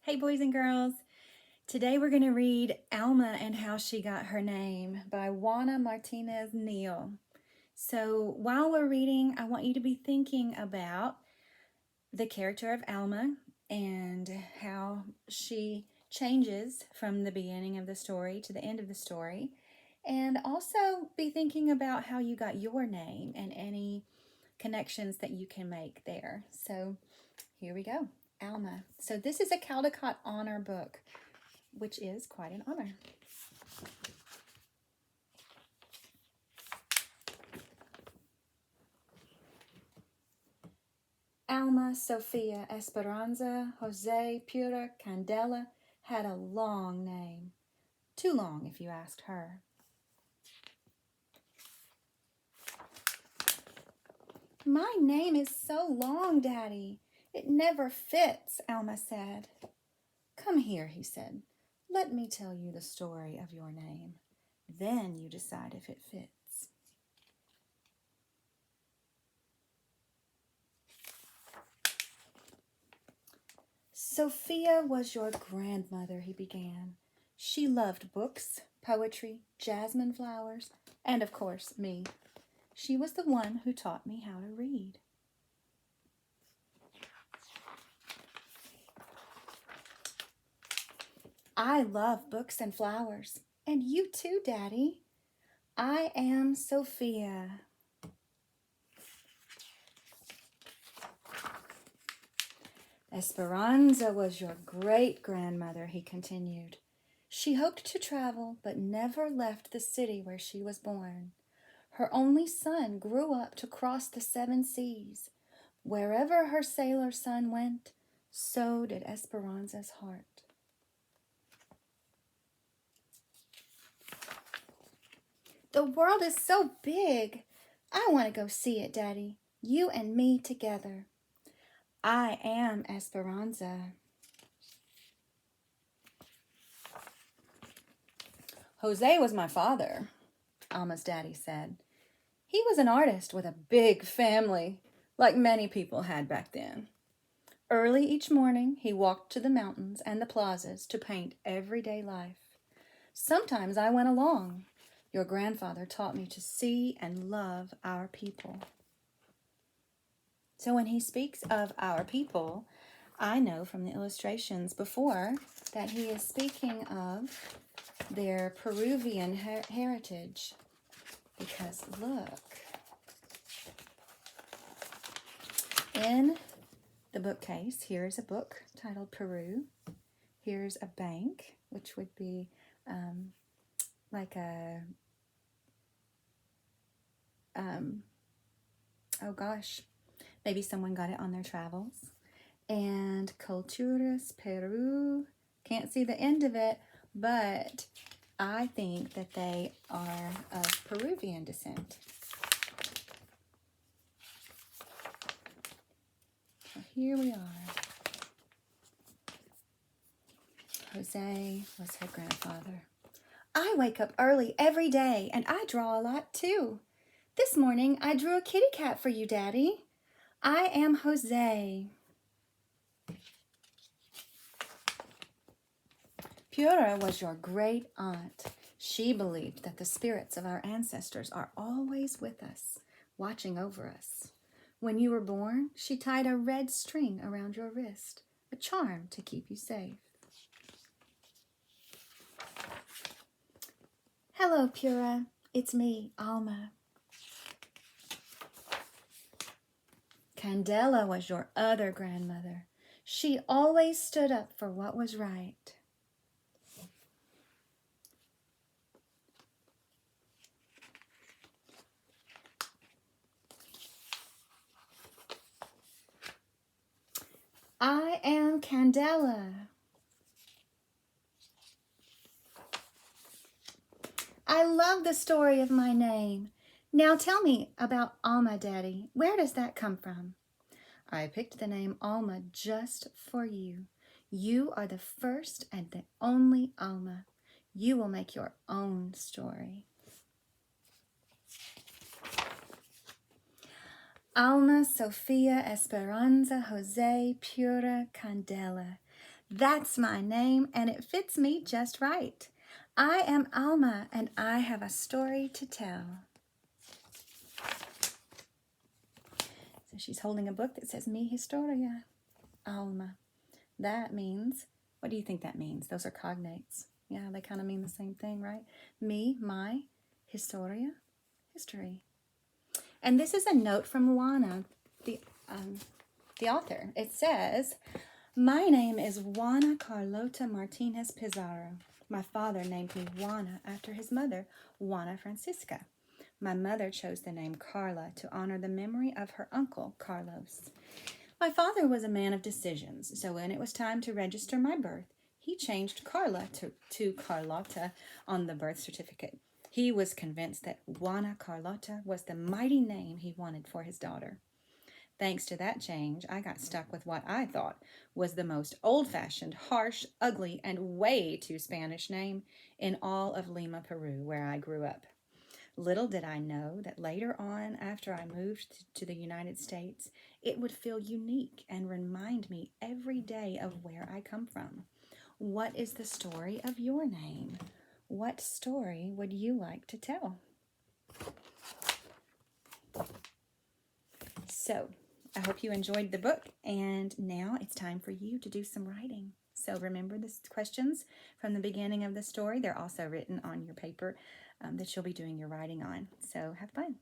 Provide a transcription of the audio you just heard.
Hey boys and girls, today we're going to read Alma and How She Got Her Name by Juana Martinez Neal. So while we're reading, I want you to be thinking about the character of Alma and how she changes from the beginning of the story to the end of the story. And also be thinking about how you got your name and any connections that you can make there. So here we go. Alma. So this is a Caldecott Honor book, which is quite an honor. Alma, Sofia, Esperanza, Jose, Pura, Candela had a long name. Too long, if you asked her. My name is so long, Daddy. It never fits, Alma said. Come here, he said. Let me tell you the story of your name. Then you decide if it fits. Sophia was your grandmother, he began. She loved books, poetry, jasmine flowers, and of course, me. She was the one who taught me how to read. I love books and flowers, and you too, Daddy. I am Sophia. Esperanza was your great-grandmother, he continued. She hoped to travel, but never left the city where she was born. Her only son grew up to cross the 7 seas. Wherever her sailor son went, so did Esperanza's heart. The world is so big. I want to go see it, Daddy. You and me together. I am Esperanza. Jose was my father, Alma's daddy said. He was an artist with a big family, like many people had back then. Early each morning, he walked to the mountains and the plazas to paint everyday life. Sometimes I went along. Your grandfather taught me to see and love our people. So when he speaks of our people, I know from the illustrations before that he is speaking of their Peruvian heritage. Because look, in the bookcase, here's a book titled Peru. Here's a bank, which would be like a, oh gosh, maybe someone got it on their travels. And Culturas Peru, can't see the end of it, but I think that they are of Peruvian descent. So here we are. Jose was her grandfather. I wake up early every day, and I draw a lot too. This morning, I drew a kitty cat for you, Daddy. I am Jose. Pura was your great aunt. She believed that the spirits of our ancestors are always with us, watching over us. When you were born, she tied a red string around your wrist, a charm to keep you safe. Hello, Pura. It's me, Alma. Candela was your other grandmother. She always stood up for what was right. I am Candela. I love the story of my name. Now tell me about Alma, Daddy. Where does that come from? I picked the name Alma just for you. You are the first and the only Alma. You will make your own story. Alma, Sofia, Esperanza, Jose, Pura, Candela. That's my name, and it fits me just right. I am Alma, and I have a story to tell. So she's holding a book that says Mi Historia, Alma. That means, what do you think that means? Those are cognates. Yeah, they kind of mean the same thing, right? Me, my, Historia, history. And this is a note from Juana, the author. It says, my name is Juana Carlota Martinez Pizarro. My father named me Juana after his mother, Juana Francisca. My mother chose the name Carla to honor the memory of her uncle, Carlos. My father was a man of decisions, so when it was time to register my birth, he changed Carla to Carlota on the birth certificate. He was convinced that Juana Carlota was the mighty name he wanted for his daughter. Thanks to that change, I got stuck with what I thought was the most old-fashioned, harsh, ugly, and way too Spanish name in all of Lima, Peru, where I grew up. Little did I know that later on, after I moved to the United States, it would feel unique and remind me every day of where I come from. What is the story of your name? What story would you like to tell? So, I hope you enjoyed the book, and now it's time for you to do some writing. So remember the questions from the beginning of the story. They're also written on your paper that you'll be doing your writing on. So have fun.